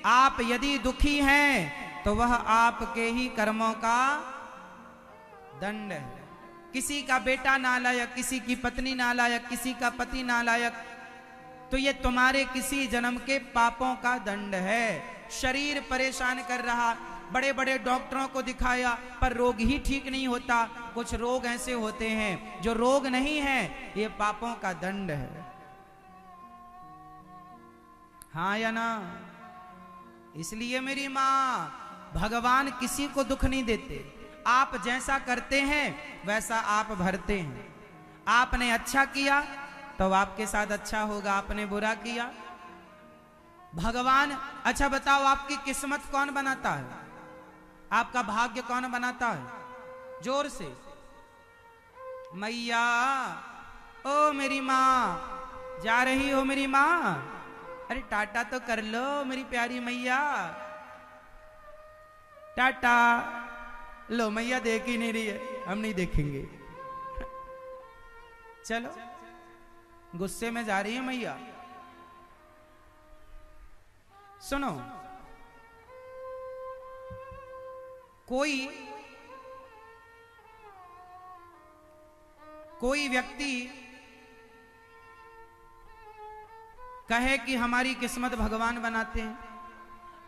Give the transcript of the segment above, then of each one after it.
आप यदि दुखी हैं तो वह आपके ही कर्मों का दंड है। किसी का बेटा नालायक, किसी की पत्नी नालायक, किसी का पति नालायक, तो ये तुम्हारे किसी जन्म के पापों का दंड है। शरीर परेशान कर रहा, बड़े बड़े डॉक्टरों को दिखाया पर रोग ही ठीक नहीं होता। कुछ रोग ऐसे होते हैं जो रोग नहीं है, ये पापों का दंड है। हाँ या ना? इसलिए मेरी माँ, भगवान किसी को दुख नहीं देते। आप जैसा करते हैं वैसा आप भरते हैं। आपने अच्छा किया तो आपके साथ अच्छा होगा, आपने बुरा किया। भगवान, अच्छा बताओ, आपकी किस्मत कौन बनाता है? आपका भाग्य कौन बनाता है? जोर से, मैया। ओ मेरी माँ, जा रही हो मेरी माँ? अरे टाटा तो कर लो मेरी प्यारी मैया, टाटा। लो, मैया देख ही नहीं रही है, हम नहीं देखेंगे। चलो, गुस्से में जा रही है मैया। सुनो, कोई व्यक्ति कहे कि हमारी किस्मत भगवान बनाते हैं।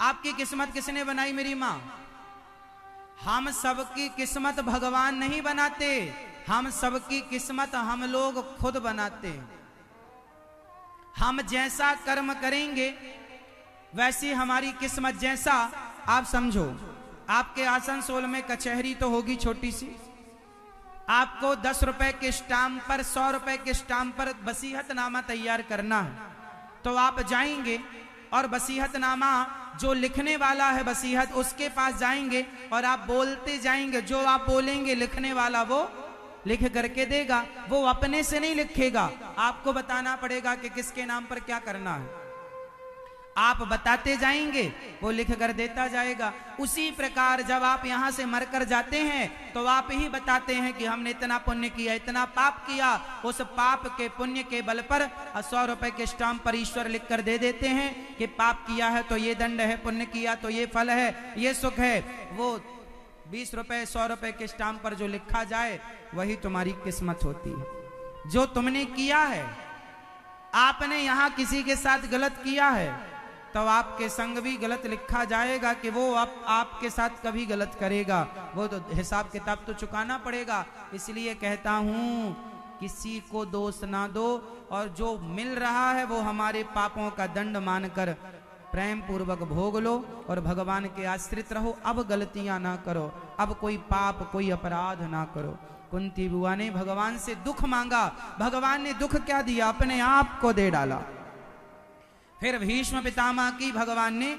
आपकी किस्मत किसने बनाई मेरी मां? हम सबकी किस्मत भगवान नहीं बनाते, हम सबकी किस्मत हम लोग खुद बनाते हैं। हम जैसा कर्म करेंगे वैसी हमारी किस्मत। जैसा आप समझो, आपके आसनसोल में कचहरी तो होगी छोटी सी, आपको 10 रुपए के स्टाम्प पर, 100 रुपए के स्टाम्प पर वसीयतनामा तैयार करना है। तो आप जाएंगे और वसीयतनामा जो लिखने वाला है वसीयत, उसके पास जाएंगे और आप बोलते जाएंगे। जो आप बोलेंगे लिखने वाला वो लिख करके देगा। वो अपने से नहीं लिखेगा, आपको बताना पड़ेगा कि किसके नाम पर क्या करना है। आप बताते जाएंगे, वो लिख कर देता जाएगा। उसी प्रकार जब आप यहां से मरकर जाते हैं तो आप ही बताते हैं कि हमने इतना पुण्य किया, इतना पाप किया। उस पाप के पुण्य के बल पर 100 रुपए के स्टाम्प पर ईश्वर लिख कर दे देते हैं कि पाप किया है तो ये दंड है, पुण्य किया तो ये फल है, ये सुख है। वो 20 रुपए 100 रुपए के स्टाम्प पर जो लिखा जाए वही तुम्हारी किस्मत होती है। जो तुमने किया है, आपने यहां किसी के साथ गलत किया है तो आपके संग भी गलत लिखा जाएगा कि वो आपके साथ कभी गलत करेगा। वो तो हिसाब किताब तो चुकाना पड़ेगा। इसलिए कहता हूं, किसी को दोष ना दो, और जो मिल रहा है वो हमारे पापों का दंड मानकर प्रेम पूर्वक भोग लो और भगवान के आश्रित रहो। अब गलतियां ना करो, अब कोई पाप, कोई अपराध ना करो। कुंती बुआ ने भगवान से दुख मांगा, भगवान ने दुख क्या दिया? अपने आप को दे डाला। फिर भीष्म पितामह की भगवान ने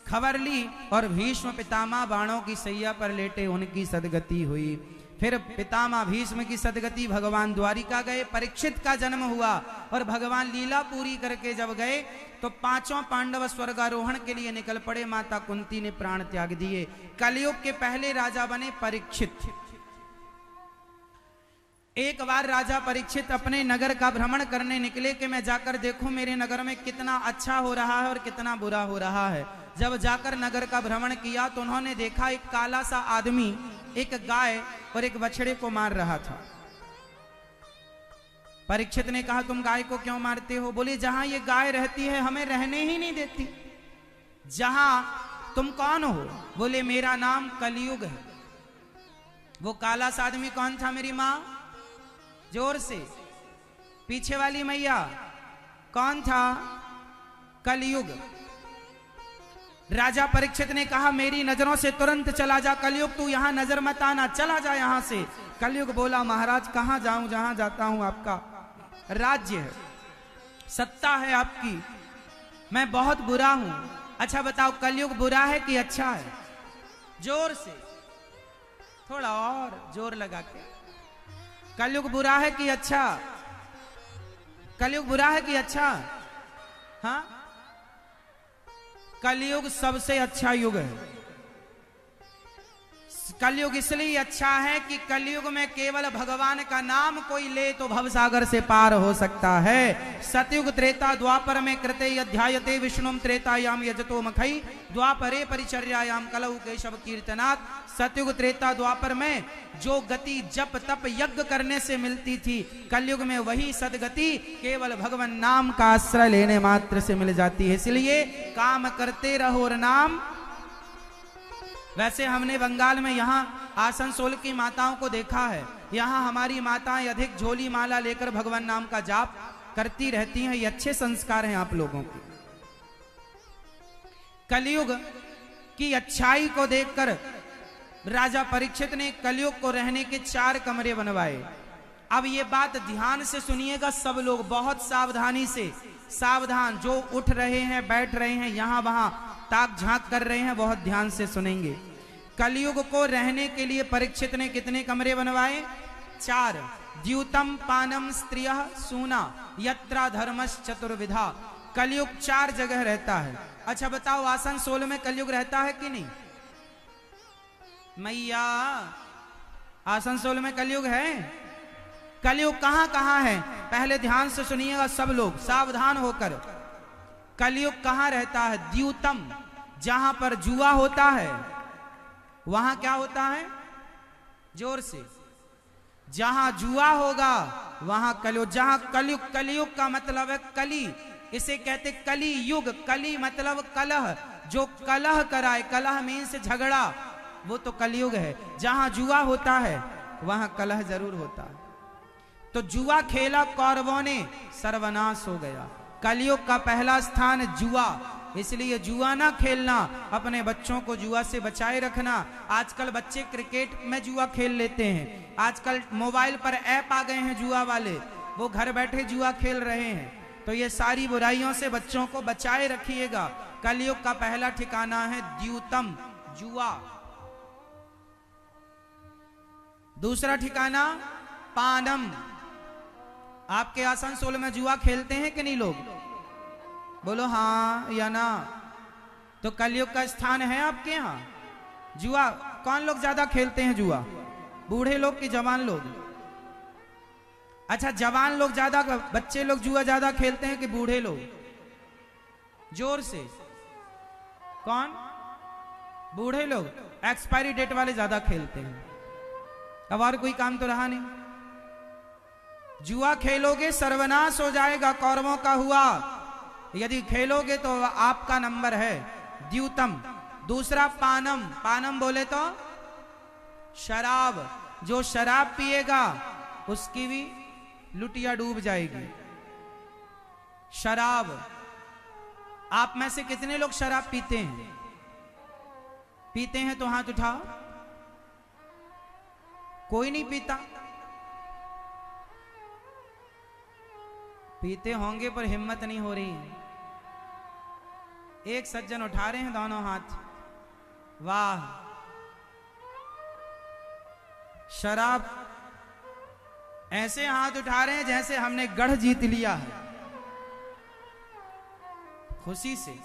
खबर ली और भीष्म पितामह बाणों की सैया पर लेटे, उनकी सदगति हुई। फिर पितामह भीष्म की सदगति, भगवान द्वारिका गए, परीक्षित का जन्म हुआ और भगवान लीला पूरी करके जब गए तो 5 पांडव स्वर्गारोहण के लिए निकल पड़े। माता कुंती ने प्राण त्याग दिए। कलयुग के पहले राजा बने परीक्षित। एक बार राजा परीक्षित अपने नगर का भ्रमण करने निकले कि मैं जाकर देखूं मेरे नगर में कितना अच्छा हो रहा है और कितना बुरा हो रहा है। जब जाकर नगर का भ्रमण किया तो उन्होंने देखा एक काला सा आदमी एक गाय और एक बछड़े को मार रहा था। परीक्षित ने कहा, तुम गाय को क्यों मारते हो? बोले, जहां ये गाय रहती है हमें रहने ही नहीं देती। जहां तुम कौन हो? बोले, मेरा नाम कलयुग है। वो काला सा आदमी कौन था मेरी माँ? जोर से, पीछे वाली मैया, कौन था? कलयुग। राजा परीक्षित ने कहा, मेरी नजरों से तुरंत चला जा कलयुग, तू यहां नजर मत आना, चला जा यहां से। कलयुग बोला, महाराज कहां जाऊं? जहां जाता हूं आपका राज्य है, सत्ता है आपकी, मैं बहुत बुरा हूं। अच्छा बताओ, कलयुग बुरा है कि अच्छा है? जोर से, थोड़ा और जोर लगा के। कलयुग बुरा है कि अच्छा? कलयुग बुरा है कि अच्छा? हाँ, कलयुग सबसे अच्छा युग है। कलयुग इसलिए अच्छा है कि कलयुग में केवल भगवान का नाम कोई ले तो भवसागर से पार हो सकता है। सतयुग त्रेता द्वापर में कृते अध्यायते विष्णुम त्रेतायाम यजतो मखई द्वापरे परिचर्यायाम कलौ केशव कीर्तनात्। सतयुग त्रेता द्वापर में जो गति जप तप यज्ञ करने से मिलती थी, कलयुग में वही सदगति केवल भगवान नाम का आश्रय लेने मात्र से मिल जाती है। इसलिए काम करते रहो और नाम। वैसे हमने बंगाल में यहाँ आसनसोल की माताओं को देखा है, यहाँ हमारी माताएं अधिक झोली माला लेकर भगवान नाम का जाप करती रहती हैं। ये अच्छे संस्कार हैं आप लोगों के। कलयुग की अच्छाई को देखकर राजा परीक्षित ने कलयुग को रहने के 4 कमरे बनवाए। अब ये बात ध्यान से सुनिएगा सब लोग, बहुत सावधानी से, सावधान। जो उठ रहे हैं, बैठ रहे हैं, यहां वहां ताक झांक कर रहे हैं, बहुत ध्यान से सुनेंगे। कलयुग को रहने के लिए परीक्षित ने कितने कमरे बनवाए? 4। द्यूतम पानम स्त्रिय सूना यत्रा धर्मश् चतुर्विधा। कलयुग 4 जगह रहता है। अच्छा बताओ, आसनसोल में कलयुग रहता है कि नहीं? मैया, आसनसोल में कलयुग है? कलयुग कहां कहां है? पहले ध्यान से सुनिएगा सब लोग, सावधान होकर। कलयुग कहां रहता है? द्यूतम, जहां पर जुआ होता है वहां क्या होता है? जोर से। जहां जुआ होगा वहां कलयुग। जहां कलयुग, कलयुग का मतलब है कली, इसे कहते कली युग। कली मतलब कलह, जो कलह कराए, कलह मीन्स झगड़ा, वो तो कलयुग है। जहां जुआ होता है वहां कलह जरूर होता है। तो जुआ खेला कौरवों ने, सर्वनाश हो गया। कलयुग का पहला स्थान जुआ, इसलिए जुआ ना खेलना, अपने बच्चों को जुआ से बचाए रखना। आजकल बच्चे क्रिकेट में जुआ खेल लेते हैं, आजकल मोबाइल पर ऐप आ गए हैं जुआ वाले, वो घर बैठे जुआ खेल रहे हैं। तो ये सारी बुराइयों से बच्चों को बचाए रखिएगा। कलयुग का पहला ठिकाना है द्यूतम, जुआ। दूसरा ठिकाना पानम। आपके आसनसोल में जुआ खेलते हैं कि नहीं लोग? बोलो हाँ या ना। तो कलयुग का स्थान है आपके यहाँ जुआ। कौन लोग ज्यादा खेलते हैं जुआ? बूढ़े लोग कि जवान लोग? अच्छा, जवान लोग ज्यादा, बच्चे लोग जुआ ज्यादा खेलते हैं कि बूढ़े लोग? जोर से। कौन? बूढ़े लोग। एक्सपायरी डेट वाले ज्यादा खेलते हैं। अब और कोई काम तो रहा नहीं। जुआ खेलोगे सर्वनाश हो जाएगा, कौरवों का हुआ। यदि खेलोगे तो आपका नंबर है। द्यूतम। दूसरा पानम। पानम बोले तो शराब। जो शराब पिएगा उसकी भी लुटिया डूब जाएगी। शराब। आप में से कितने लोग शराब पीते हैं? पीते हैं तो हाथ उठाओ। कोई नहीं पीता? पीते होंगे पर हिम्मत नहीं हो रही है। एक सज्जन उठा रहे हैं दोनों हाथ। वाह, शराब ऐसे हाथ उठा रहे हैं जैसे हमने गढ़ जीत लिया है, खुशी से।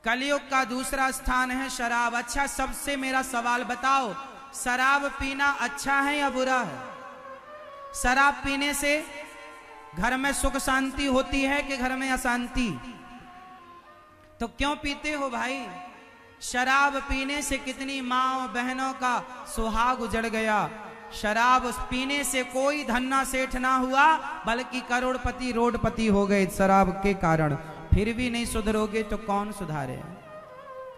कलयुग का दूसरा स्थान है शराब। अच्छा, सबसे मेरा सवाल बताओ, शराब पीना अच्छा है या बुरा है? शराब पीने से घर में सुख शांति होती है कि घर में अशांति? तो क्यों पीते हो भाई? शराब पीने से कितनी माँ बहनों का सुहाग उजड़ गया। शराब पीने से कोई धन्ना सेठ ना हुआ, बल्कि करोड़पति रोडपति हो गए शराब के कारण। फिर भी नहीं सुधरोगे तो कौन सुधारे?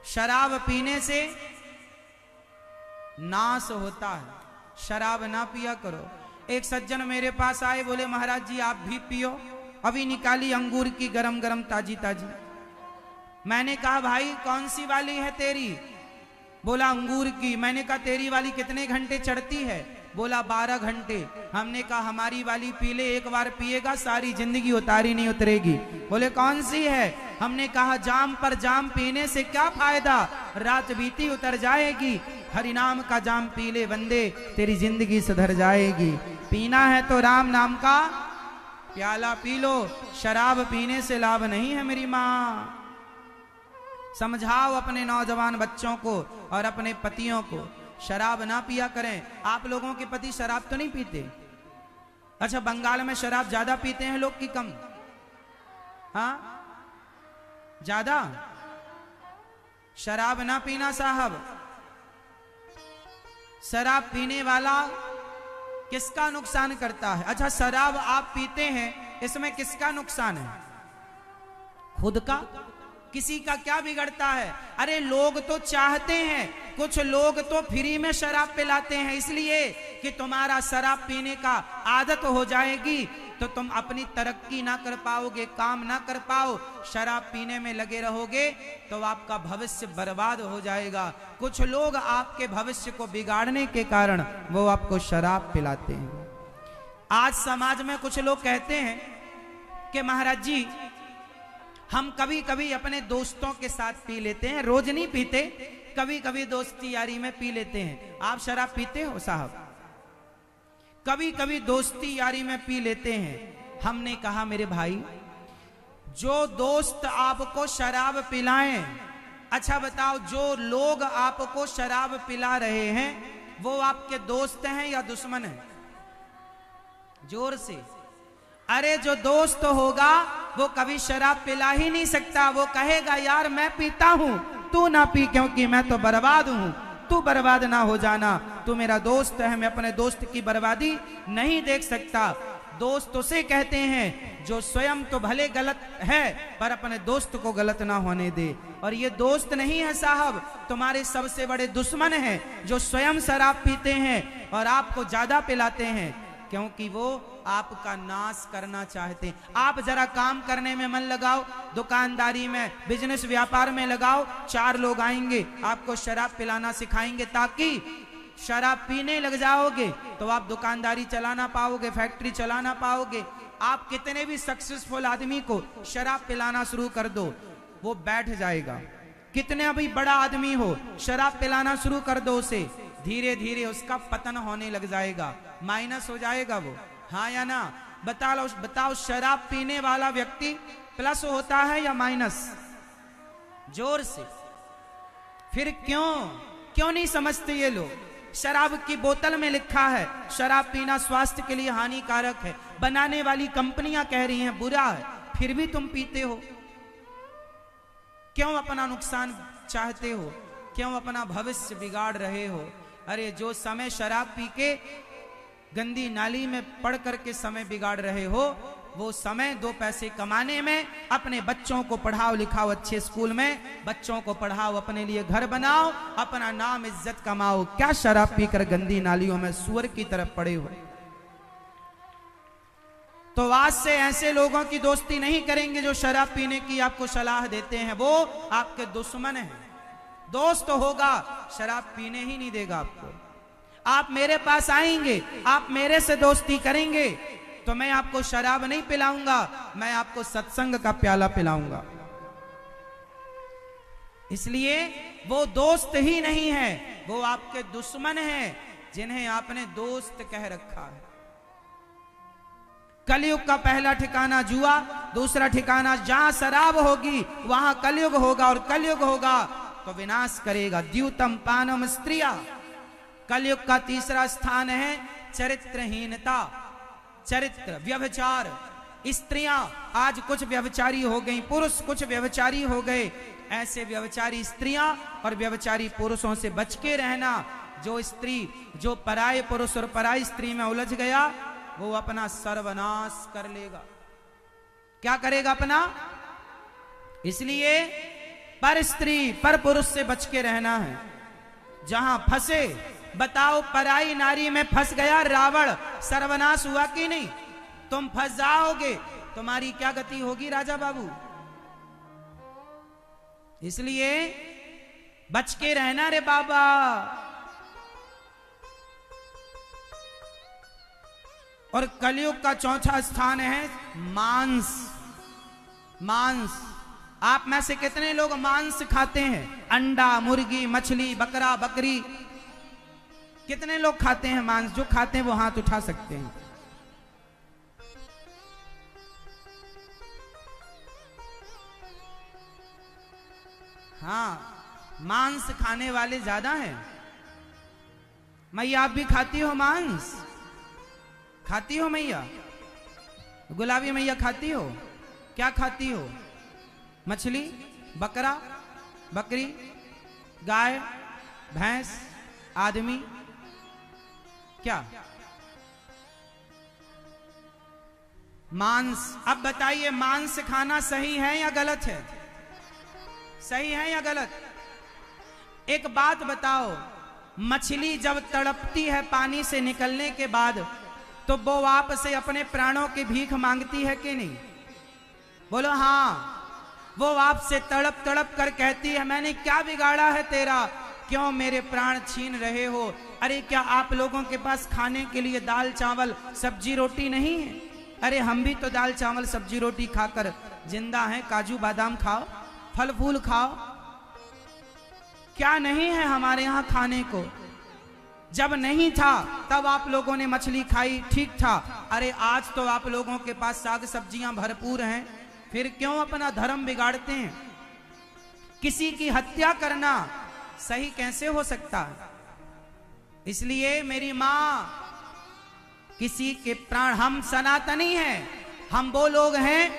शराब पीने से नाश होता है। शराब ना पिया करो। एक सज्जन मेरे पास आए, बोले महाराज जी आप भी पियो। अभी निकाली अंगूर की गरम गरम ताजी ताजी। मैंने कहा भाई कौन सी वाली है तेरी? बोला अंगूर की। मैंने कहा तेरी वाली कितने घंटे चढ़ती है? बोला 12 घंटे। हमने कहा हमारी वाली पी ले, एक बार पिएगा सारी जिंदगी उतारी नहीं उतरेगी। बोले कौन सी है? हमने कहा जाम पर जाम पीने से क्या फायदा, रात बीती उतर जाएगी। हरिनाम का जाम पी ले बंदे, तेरी जिंदगी सुधर जाएगी। पीना है तो राम नाम का प्याला पी लो। शराब पीने से लाभ नहीं है मेरी माँ। समझाओ अपने नौजवान बच्चों को और अपने पतियों को, शराब ना पिया करें। आप लोगों के पति शराब तो नहीं पीते? अच्छा, बंगाल में शराब ज्यादा पीते हैं लोग कि कम? हाँ, ज्यादा। शराब ना पीना साहब। शराब पीने वाला किसका नुकसान करता है? अच्छा, शराब आप पीते हैं, इसमें किसका नुकसान है? खुद का। किसी का क्या बिगड़ता है? अरे लोग तो चाहते हैं, कुछ लोग तो फ्री में शराब पिलाते हैं, इसलिए कि तुम्हारा शराब पीने का आदत हो जाएगी तो तुम अपनी तरक्की ना कर पाओगे, काम ना कर पाओ। शराब पीने में लगे रहोगे तो आपका भविष्य बर्बाद हो जाएगा। कुछ लोग आपके भविष्य को बिगाड़ने के कारण वो आपको शराब पिलाते हैं। आज समाज में कुछ लोग कहते हैं कि महाराज जी हम कभी कभी अपने दोस्तों के साथ पी लेते हैं, रोज नहीं पीते, कभी कभी दोस्ती यारी में पी लेते हैं। आप शराब पीते हो साहब? कभी कभी दोस्ती यारी में पी लेते हैं। हमने कहा मेरे भाई, जो दोस्त आपको शराब पिलाएं, अच्छा बताओ, जो लोग आपको शराब पिला रहे हैं वो आपके दोस्त हैं या दुश्मन हैं? जोर से। अरे जो दोस्त होगा वो कभी शराब पिला ही नहीं सकता। वो कहेगा यार मैं पीता हूं, तू ना पी क्योंकि मैं तो बर्बाद हूं, तू बर्बाद ना हो जाना, तू मेरा दोस्त है, मैं अपने दोस्त की बर्बादी नहीं देख सकता। दोस्त उसे कहते हैं जो स्वयं तो भले गलत है पर अपने दोस्त को गलत ना होने दे। और ये दोस्त नहीं है साहब, तुम्हारे सबसे बड़े दुश्मन हैं जो स्वयं शराब पीते हैं और आपको ज्यादा पिलाते हैं, क्योंकि वो आपका नाश करना चाहते हैं। आप जरा काम करने में मन लगाओ, दुकानदारी में, बिजनेस व्यापार में लगाओ, 4 लोग आएंगे आपको शराब पिलाना सिखाएंगे, ताकि शराब पीने लग जाओगे तो आप दुकानदारी चलाना पाओगे, फैक्ट्री चलाना पाओगे। आप कितने भी सक्सेसफुल आदमी को शराब पिलाना शुरू कर दो, वो बैठ जाएगा। कितने भी बड़ा आदमी हो, शराब पिलाना शुरू कर दो उसे, धीरे धीरे उसका पतन होने लग जाएगा, माइनस हो जाएगा वो। हाँ या ना? बताओ शराब पीने वाला व्यक्ति प्लस होता है या माइनस? जोर से। फिर क्यों नहीं समझते ये लोग? शराब की बोतल में लिखा है शराब पीना स्वास्थ्य के लिए हानिकारक है, बनाने वाली कंपनियां कह रही हैं बुरा है, फिर भी तुम पीते हो। क्यों अपना नुकसान चाहते हो? क्यों अपना भविष्य बिगाड़ रहे हो? अरे जो समय शराब पी के गंदी नाली में पड़ करके समय बिगाड़ रहे हो, वो समय 2 पैसे कमाने में, अपने बच्चों को पढ़ाओ लिखाओ अच्छे स्कूल में, बच्चों को पढ़ाओ, अपने लिए घर बनाओ, अपना नाम इज्जत कमाओ। क्या शराब पीकर गंदी नालियों में सुअर की तरफ पड़े हो? तो आज से ऐसे लोगों की दोस्ती नहीं करेंगे जो शराब पीने की आपको सलाह देते हैं, वो आपके दुश्मन हैं। दोस्त होगा शराब पीने ही नहीं देगा आपको। आप मेरे पास आएंगे, आप मेरे से दोस्ती करेंगे तो मैं आपको शराब नहीं पिलाऊंगा, मैं आपको सत्संग का प्याला पिलाऊंगा। इसलिए वो दोस्त ही नहीं है, वो आपके दुश्मन हैं जिन्हें आपने दोस्त कह रखा है। कलयुग का पहला ठिकाना जुआ, दूसरा ठिकाना जहां शराब होगी वहां कलयुग होगा, और कलयुग होगा तो विनाश करेगा। द्यूतम पानम स्त्रिया। कलयुग का तीसरा स्थान है चरित्रहीनता, चरित्र, व्यभिचार। स्त्रियां आज कुछ व्यभिचारी हो गई, पुरुष कुछ व्यभिचारी हो गए। ऐसे व्यभिचारी स्त्रियां और व्यभिचारी पुरुषों से बच के रहना। जो पराये पुरुष और पराई स्त्री में उलझ गया वो अपना सर्वनाश कर लेगा। क्या करेगा? अपना। इसलिए पर स्त्री पर पुरुष से बच के रहना है। जहां फंसे, बताओ पराई नारी में फंस गया रावण, सर्वनाश हुआ कि नहीं? तुम फंस जाओगे, तुम्हारी क्या गति होगी राजा बाबू? इसलिए बच के रहना रे बाबा। और कलयुग का चौथा स्थान है मांस। मांस। आप में से कितने लोग मांस खाते हैं? अंडा, मुर्गी, मछली, बकरा, बकरी, कितने लोग खाते हैं मांस? जो खाते हैं वो हाथ उठा सकते हैं। हाँ, मांस खाने वाले ज्यादा हैं। मैया आप भी खाती हो मांस? खाती हो मैया? गुलाबी मैया खाती हो? क्या खाती हो? मछली, बकरा, बकरी, गाय, भैंस, आदमी, क्या? मांस। अब बताइए मांस खाना सही है या गलत है? सही है या गलत? एक बात बताओ, मछली जब तड़पती है पानी से निकलने के बाद, तो वो आपसे अपने प्राणों की भीख मांगती है कि नहीं? बोलो हाँ। वो आपसे तड़प तड़प कर कहती है मैंने क्या बिगाड़ा है तेरा, क्यों मेरे प्राण छीन रहे हो? अरे क्या आप लोगों के पास खाने के लिए दाल चावल सब्जी रोटी नहीं है? अरे हम भी तो दाल चावल सब्जी रोटी खाकर जिंदा हैं। काजू बादाम खाओ, फल फूल खाओ, क्या नहीं है हमारे यहाँ खाने को? जब नहीं था तब आप लोगों ने मछली खाई, ठीक था। अरे आज तो आप लोगों के पास साग सब्जियां भरपूर हैं, फिर क्यों अपना धर्म बिगाड़ते हैं? किसी की हत्या करना सही कैसे हो सकता है? इसलिए मेरी मां, किसी के प्राण, हम सनातनी हैं, हम वो लोग हैं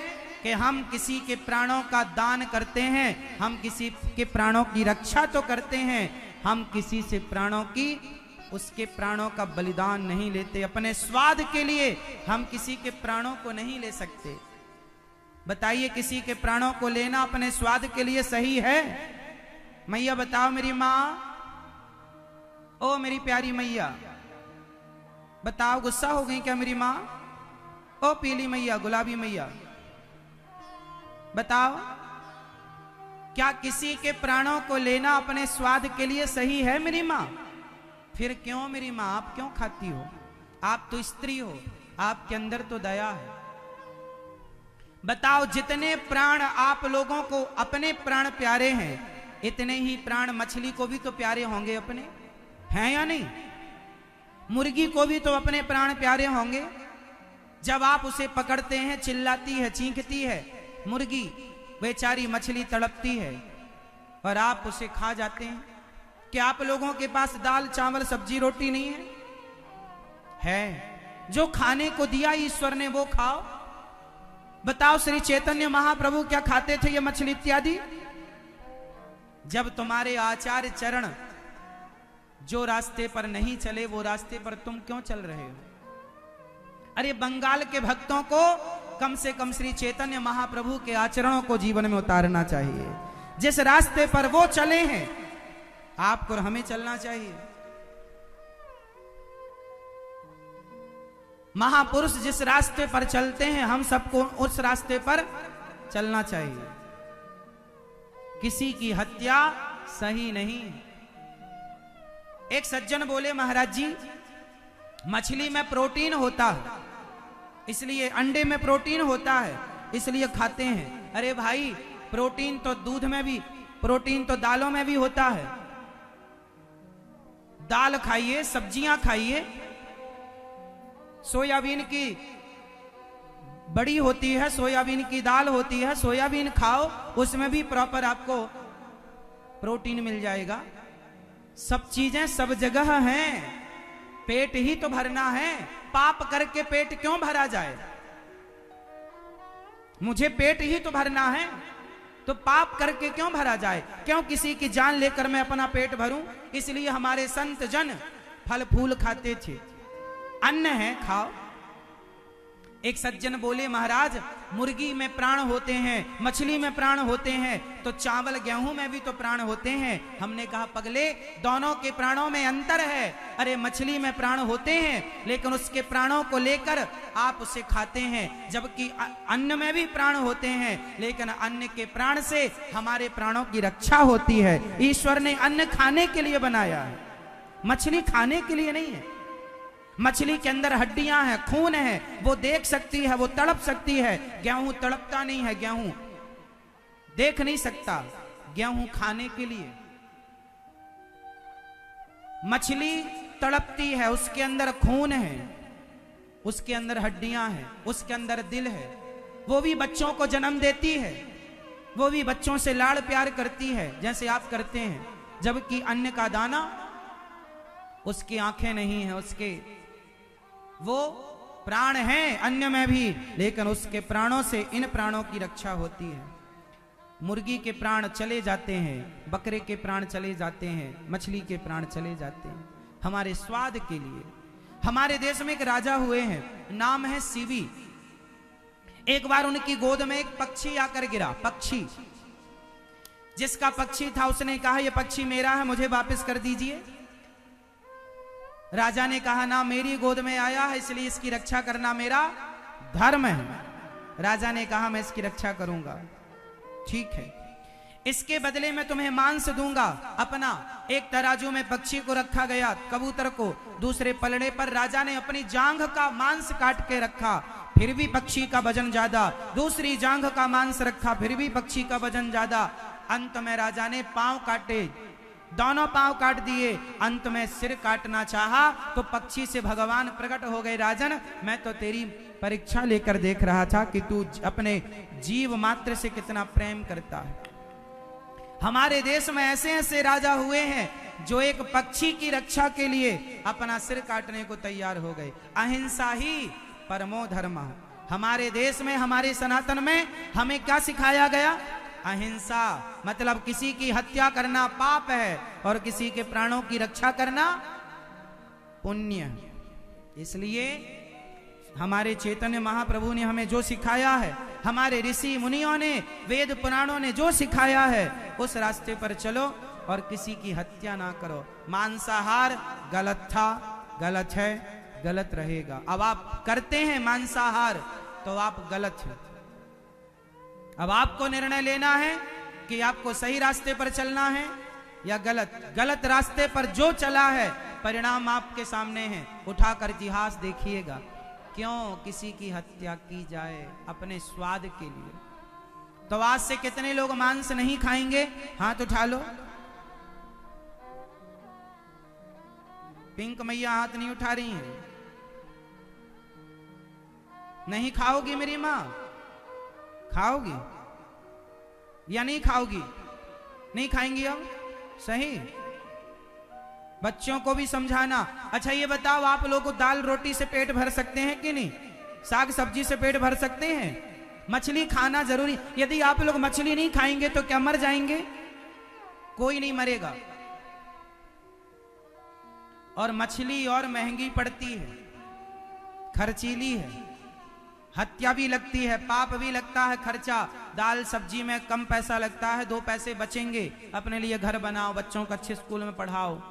कि हम किसी के प्राणों का दान करते हैं, हम किसी के प्राणों की रक्षा तो करते हैं, हम किसी से प्राणों की, उसके प्राणों का बलिदान नहीं लेते। अपने स्वाद के लिए हम किसी के प्राणों को नहीं ले सकते। बताइए किसी के प्राणों को लेना अपने स्वाद के लिए सही है? मैया बताओ मेरी मां, ओ मेरी प्यारी मैया बताओ, गुस्सा हो गई क्या मेरी मां? ओ पीली मैया, गुलाबी मैया बताओ, क्या किसी के प्राणों को लेना अपने स्वाद के लिए सही है मेरी मां? फिर क्यों मेरी मां आप क्यों खाती हो? आप तो स्त्री हो, आपके अंदर तो दया है। बताओ जितने प्राण आप लोगों को अपने प्राण प्यारे हैं, इतने ही प्राण मछली को भी तो प्यारे होंगे अपने, हैं या नहीं? मुर्गी को भी तो अपने प्राण प्यारे होंगे। जब आप उसे पकड़ते हैं चिल्लाती है, चींखती है मुर्गी, बेचारी मछली तड़पती है और आप उसे खा जाते हैं। क्या आप लोगों के पास दाल चावल सब्जी रोटी नहीं है? है। जो खाने को दिया ईश्वर ने वो खाओ। बताओ श्री चैतन्य महाप्रभु क्या खाते थे ये मछली इत्यादि? जब तुम्हारे आचार्य चरण जो रास्ते पर नहीं चले, वो रास्ते पर तुम क्यों चल रहे हो? अरे बंगाल के भक्तों को कम से कम श्री चैतन्य महाप्रभु के आचरणों को जीवन में उतारना चाहिए। जिस रास्ते पर वो चले हैं आपको और हमें चलना चाहिए। महापुरुष जिस रास्ते पर चलते हैं हम सबको उस रास्ते पर चलना चाहिए। किसी की हत्या सही नहीं। एक सज्जन बोले महाराज जी, मछली में प्रोटीन होता है, इसलिए अंडे में प्रोटीन होता है इसलिए खाते हैं। अरे भाई, प्रोटीन तो दूध में भी, प्रोटीन तो दालों में भी होता है। दाल खाइए, सब्जियां खाइए, सोयाबीन की बड़ी होती है, सोयाबीन की दाल होती है, सोयाबीन खाओ, उसमें भी प्रॉपर आपको प्रोटीन मिल जाएगा। सब चीजें सब जगह हैं, पेट ही तो भरना है। पाप करके पेट क्यों भरा जाए? मुझे पेट ही तो भरना है, तो पाप करके क्यों भरा जाए? क्यों किसी की जान लेकर मैं अपना पेट भरूं? इसलिए हमारे संत जन फल फूल खाते थे। अन्न है, खाओ। एक सज्जन बोले महाराज, मुर्गी में प्राण होते हैं, मछली में प्राण होते हैं, तो चावल गेहूं में भी तो प्राण होते हैं। हमने कहा पगले, दोनों के प्राणों में अंतर है। अरे मछली में प्राण होते हैं लेकिन उसके प्राणों को लेकर आप उसे खाते हैं, जबकि अन्न में भी प्राण होते हैं लेकिन अन्न के प्राण से हमारे प्राणों की रक्षा होती है। ईश्वर ने अन्न खाने के लिए बनाया है, मछली खाने के लिए नहीं है। मछली के अंदर हड्डियां हैं, खून है, वो देख सकती है, वो तड़प सकती है। गेहूं तड़पता नहीं है, गेहूं देख नहीं सकता, गेहूं खाने के लिए। मछली तड़पती है, उसके अंदर खून है, उसके अंदर हड्डियां हैं, उसके अंदर दिल है, वो भी बच्चों को जन्म देती है। वो भी बच्चों से लाड़ प्यार करती है जैसे आप करते हैं, जबकि अन्न का दाना, उसकी आंखें नहीं है, उसके वो प्राण हैं अन्न में भी, लेकिन उसके प्राणों से इन प्राणों की रक्षा होती है। मुर्गी के प्राण चले जाते हैं, बकरे के प्राण चले जाते हैं, मछली के प्राण चले जाते हैं हमारे स्वाद के लिए। हमारे देश में एक राजा हुए हैं, नाम है सीवी। एक बार उनकी गोद में एक पक्षी आकर गिरा। पक्षी, जिसका पक्षी था, उसने कहा ये पक्षी मेरा है, मुझे वापस कर दीजिए। राजा ने कहा ना, मेरी गोद में आया है इसलिए इसकी रक्षा करना मेरा धर्म है। राजा ने कहा मैं इसकी रक्षा करूंगा, ठीक है, इसके बदले में तुम्हें मांस दूंगा। अपना एक तराजू में पक्षी को रखा गया, कबूतर को दूसरे पलड़े पर राजा ने अपनी जांघ का मांस काट के रखा, फिर भी पक्षी का वजन ज्यादा। दूसरी जांघ का मांस रखा, फिर भी पक्षी का वजन ज्यादा। अंत में राजा ने पांव काटे, दोनों पांव काट दिए। अंत में सिर काटना चाहा तो पक्षी से भगवान प्रकट हो गए, राजन मैं तो तेरी परीक्षा लेकर देख रहा था कि तू अपने जीव मात्र से कितना प्रेम करता है। हमारे देश में ऐसे ऐसे राजा हुए हैं जो एक पक्षी की रक्षा के लिए अपना सिर काटने को तैयार हो गए। अहिंसा ही परमो धर्म। हमारे देश में, हमारे सनातन में हमें क्या सिखाया गया? अहिंसा, मतलब किसी की हत्या करना पाप है और किसी के प्राणों की रक्षा करना पुण्य। इसलिए हमारे चैतन्य महाप्रभु ने हमें जो सिखाया है, हमारे ऋषि मुनियों ने, वेद पुराणों ने जो सिखाया है, उस रास्ते पर चलो और किसी की हत्या ना करो। मांसाहार गलत था, गलत है, गलत रहेगा। अब आप करते हैं मांसाहार तो आप गलत हैं। अब आपको निर्णय लेना है कि आपको सही रास्ते पर चलना है या गलत। गलत रास्ते पर जो चला है परिणाम आपके सामने है। उठाकर इतिहास देखिएगा, क्यों किसी की हत्या की जाए अपने स्वाद के लिए। तो आज से कितने लोग मांस नहीं खाएंगे? हाथ उठा लो। पिंक मैया हाथ नहीं उठा रही हैं। नहीं खाओगी मेरी मां? खाओगी या नहीं खाओगी? नहीं खाएंगी अब? सही। बच्चों को भी समझाना। अच्छा ये बताओ, आप लोग दाल रोटी से पेट भर सकते हैं कि नहीं? साग सब्जी से पेट भर सकते हैं? मछली खाना जरूरी। यदि आप लोग मछली नहीं खाएंगे तो क्या मर जाएंगे? कोई नहीं मरेगा। और मछली और महंगी पड़ती है, खर्चीली है, हत्या भी लगती है, पाप भी लगता है, खर्चा। दाल सब्जी में कम पैसा लगता है, 2 पैसे बचेंगे, अपने लिए घर बनाओ, बच्चों को अच्छे स्कूल में पढ़ाओ।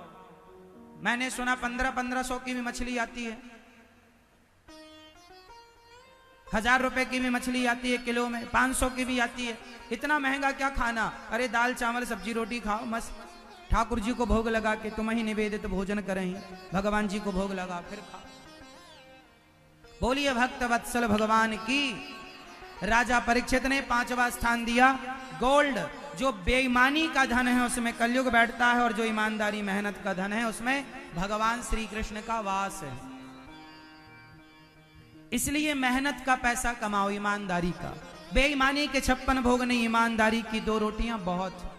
मैंने सुना 1500 की भी मछली आती है, 1000 रुपए की भी मछली आती है किलो में, 500 की भी आती है। इतना महंगा क्या खाना? अरे दाल चावल सब्जी रोटी खाओ मस्त। ठाकुर जी को भोग लगा के तुम ही निवेदित भोजन करें, भगवान जी को भोग लगा फिर खाओ। बोलिए भक्त वत्सल भगवान की। राजा परीक्षित ने 5वां स्थान दिया। गोल्ड, जो बेईमानी का धन है उसमें कलयुग बैठता है, और जो ईमानदारी मेहनत का धन है उसमें भगवान श्री कृष्ण का वास है। इसलिए मेहनत का पैसा कमाओ, ईमानदारी का। बेईमानी के 56 भोग नहीं, ईमानदारी की 2 रोटियां बहुत।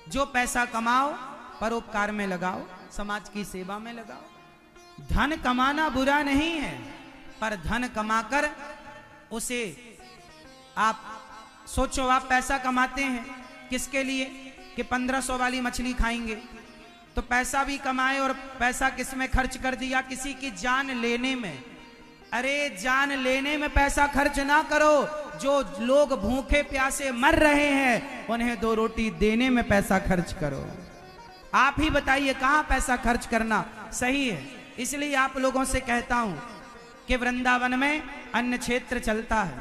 जो पैसा कमाओ परोपकार में लगाओ, समाज की सेवा में लगाओ। धन कमाना बुरा नहीं है, पर धन कमाकर उसे आप सोचो, आप पैसा कमाते हैं किसके लिए? कि 1500 वाली मछली खाएंगे, तो पैसा भी कमाए और पैसा किस में खर्च कर दिया? किसी की जान लेने में। अरे जान लेने में पैसा खर्च ना करो, जो लोग भूखे प्यासे मर रहे हैं उन्हें 2 रोटी देने में पैसा खर्च करो। आप ही बताइए कहां पैसा खर्च करना सही है। इसलिए आप लोगों से कहता हूं कि वृंदावन में अन्न क्षेत्र चलता है,